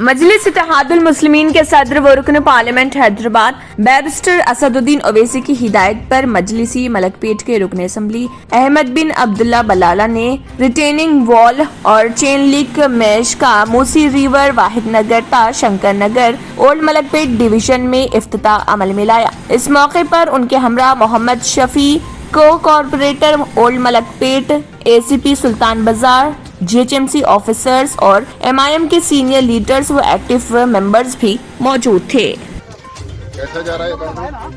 मजलिस इत्तेहादुल मुस्लिमीन के सदर व रुकन पार्लियामेंट हैदराबाद बैरिस्टर असदुद्दीन ओवैसी की हिदायत पर मजलिसी मलकपेट के रुकन असम्बली अहमद बिन अब्दुल्ला बलाला ने रिटेनिंग वॉल और चेन लिंक मैश का मूसी रिवर वाहिद नगर ता शंकर नगर ओल्ड मलकपेट डिवीजन में इफ्तिताह अमल में लाया। इस मौके पर उनके हमरा मोहम्मद शफी को कॉर्पोरेटर ओल्ड मलकपेट, ACP सुल्तान बाजार, GHMC ऑफिसर्स और MIM के सीनियर लीडर्स व एक्टिव मेंबर्स भी मौजूद थे। कैसा जा रहा है काम?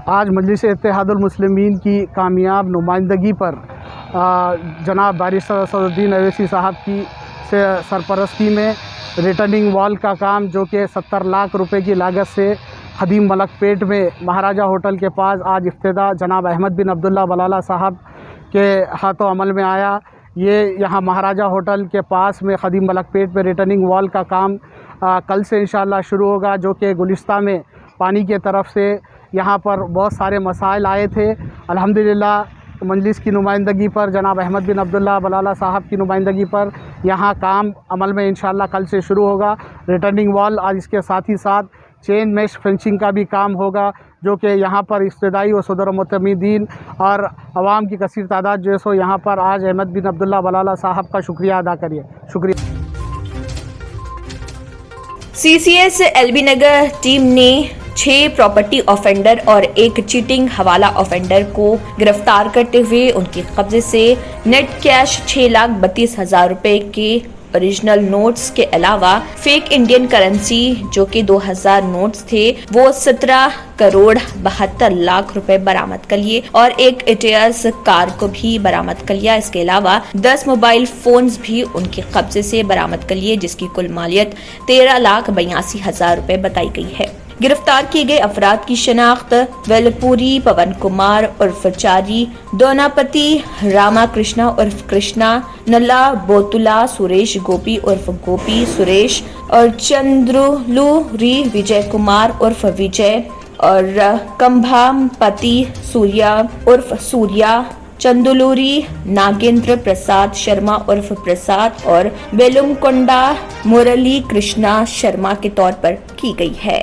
आज मजलिस इत्तेहादुल मुस्लिमीन की कामयाब नुमाइंदगी पर जनाब बैरिस्टर असदुद्दीन ओवैसी साहब की सरपरस्ती में रिटर्निंग वॉल का काम जो कि 70 लाख रुपए की लागत से खदीम मलकपेट में महाराजा होटल के पास आज इफ्तिताह जनाब अहमद बिन अब्दुल्ला बलाला साहब के हाथों अमल में आया। ये यहाँ महाराजा होटल के पास में खदीम मलकपेट में रिटर्निंग वॉल का काम कल से इंशाअल्लाह शुरू होगा, जो कि गुलिस्ता में पानी के तरफ से यहाँ पर बहुत सारे मसाइल आए थे। अल्हम्दुलिल्लाह मजलिस की नुमाइंदगी पर जनाब अहमद बिन अब्दुल्ला बलाला साहब की नुमाइंदगी पर यहाँ काम अमल में इंशाअल्लाह कल से शुरू होगा। रिटर्निंग वॉल और इसके साथ ही साथ चेन मैश फेंसिंग का भी काम होगा, जो कि यहाँ पर इब्तिदाई व सदर मुतमदीन और आवाम की कसीर तादाद जो है सो यहाँ पर आज अहमद बिन अब्दुल्ला बलाला साहब का शुक्रिया अदा करिए। शुक्रिया। CCS LB नगर टीम ने 6 प्रॉपर्टी ऑफेंडर और एक चीटिंग हवाला ऑफेंडर को गिरफ्तार करते हुए उनके कब्जे से नेट कैश 6,32,000 रुपए के ओरिजिनल नोट्स के अलावा फेक इंडियन करेंसी जो कि 2000 नोट्स थे वो 17 करोड़ 72 लाख रुपए बरामद कर लिए और एक एटियस कार को भी बरामद कर लिया। इसके अलावा 10 मोबाइल फोन्स भी उनके कब्जे से बरामद कर लिए, जिसकी कुल मालियत 13,82,000 रुपए बताई गई है। गिरफ्तार किए गए अफराद की शनाख्त वेलपुरी पवन कुमार उर्फ चारी, दोनापति रामा कृष्णा उर्फ कृष्णा, नल्ला बोतुला सुरेश गोपी उर्फ गोपी सुरेश और चंद्रुलूरी विजय कुमार उर्फ विजय और कंभामपति सूर्या उर्फ सूर्या, चंदुलूरी नागेंद्र प्रसाद शर्मा उर्फ प्रसाद और बेलुमकोंडा मुरली कृष्णा शर्मा के तौर पर की गई है।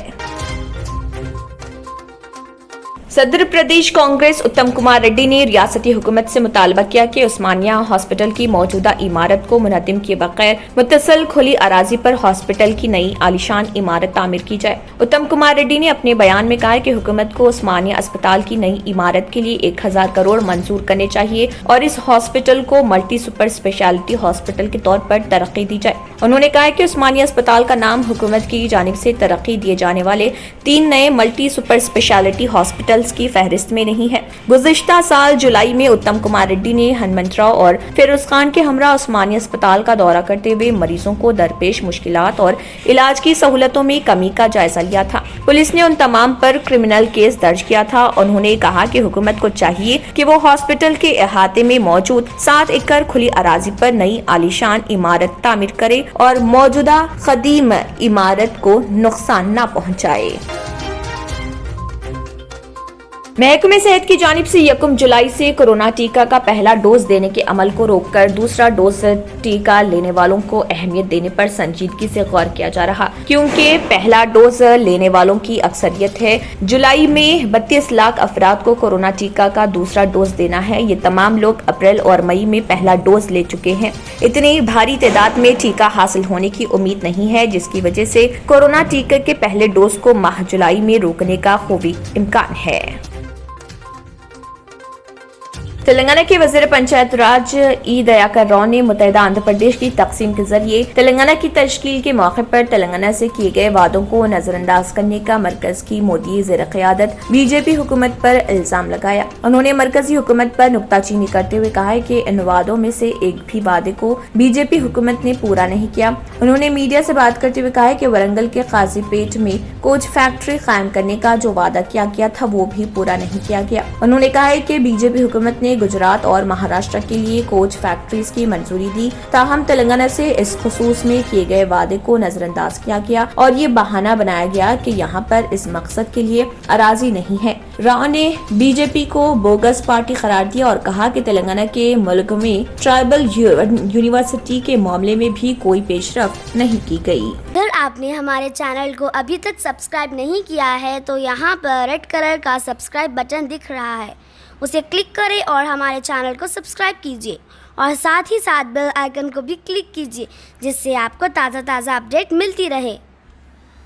सदर प्रदेश कांग्रेस उत्तम कुमार रेड्डी ने रियासती हुकूमत से मुतालबा किया कि उस्मानिया हॉस्पिटल की मौजूदा इमारत को मुनद्दिम किए बगैर मुत्तसल खुली अराजी पर हॉस्पिटल की नई आलीशान इमारत तामीर की जाए। उत्तम कुमार रेड्डी ने अपने बयान में कहा कि हुकूमत को उस्मानिया अस्पताल की नई इमारत के लिए 1000 करोड़ मंजूर करने चाहिए और इस हॉस्पिटल को मल्टी सुपर स्पेशलिटी हॉस्पिटल के तौर पर तरक्की दी जाए। उन्होंने कहा कि उस्मानिया अस्पताल का नाम हुकूमत की जानिब से तरक्की दिए जाने वाले 3 नए मल्टी सुपर स्पेशलिटी हॉस्पिटल की फहरिस्त में नहीं है। गुज़िश्ता साल जुलाई में उत्तम कुमार रेड्डी ने हनुमंतराव और फिरोज खान के हमरा उस्मानिया अस्पताल का दौरा करते हुए मरीजों को दरपेश मुश्किलात और इलाज की सहूलतों में कमी का जायजा लिया था। पुलिस ने उन तमाम पर क्रिमिनल केस दर्ज किया था। उन्होंने कहा कि हुकूमत को चाहिए कि वो हॉस्पिटल के अहाते में मौजूद 7 एकड़ खुली अराजी पर नई आलीशान इमारत तामीर करे और मौजूदा कदीम इमारत को नुकसान न पहुँचाए। महकमे सेहत की जानिब से 1 जुलाई से कोरोना टीका का पहला डोज देने के अमल को रोककर दूसरा डोज टीका लेने वालों को अहमियत देने पर संजीदगी से गौर किया जा रहा, क्योंकि पहला डोज लेने वालों की अक्सरियत है। जुलाई में 32 लाख अफराद को कोरोना टीका का दूसरा डोज देना है। ये तमाम लोग अप्रैल और मई में पहला डोज ले चुके हैं। इतनी भारी तादाद में टीका हासिल होने की उम्मीद नहीं है, जिसकी वजह से कोरोना टीके के पहले डोज को माह जुलाई में रोकने का खूबी इम्कान है। तेलंगाना के वजीर पंचायत राज ई दयाकर राव ने मुत्तहिदा आंध्र प्रदेश की तकसीम के जरिए तेलंगाना की तश्कील के मौके पर तेलंगाना से किए गए वादों को नजरअंदाज करने का मरकज की मोदी ज़ेर क़यादत बीजेपी हुकूमत पर इल्जाम लगाया। उन्होंने मरकजी हुकूमत पर नुक्ताचीनी करते हुए कहा है कि इन वादों में से एक भी वादे को बीजेपी हुकूमत ने पूरा नहीं किया। उन्होंने मीडिया से बात करते हुए कहा है कि वरंगल के काजीपेट में कोच फैक्ट्री कायम करने का जो वादा किया गया था वो भी पूरा नहीं किया गया। उन्होंने कहा है कि बीजेपी हुकूमत ने نے گجرات اور مہاراشٹر کے لیے کوچ فیکٹریز کی منظوری دی، تاہم تلنگانہ سے اس خصوص میں کیے گئے وعدے کو نظر انداز کیا گیا اور یہ بہانہ بنایا گیا کہ یہاں پر اس مقصد کے لیے اراضی نہیں ہے۔ راؤ نے بی جے پی کو بوگس پارٹی قرار دیا اور کہا کہ تلنگانہ کے ملک میں ٹرائبل یونیورسٹی کے معاملے میں بھی کوئی پیش رفت نہیں کی گئی۔ اگر آپ نے ہمارے چینل کو ابھی تک سبسکرائب نہیں کیا ہے تو یہاں پر ریڈ کلر کا سبسکرائب بٹن دکھ رہا ہے، اسے کلک کریں اور ہمارے چینل کو سبسکرائب کیجیے اور ساتھ ہی ساتھ بیل آئیکن کو بھی کلک کیجیے، جس سے آپ کو تازہ اپڈیٹ ملتی رہے۔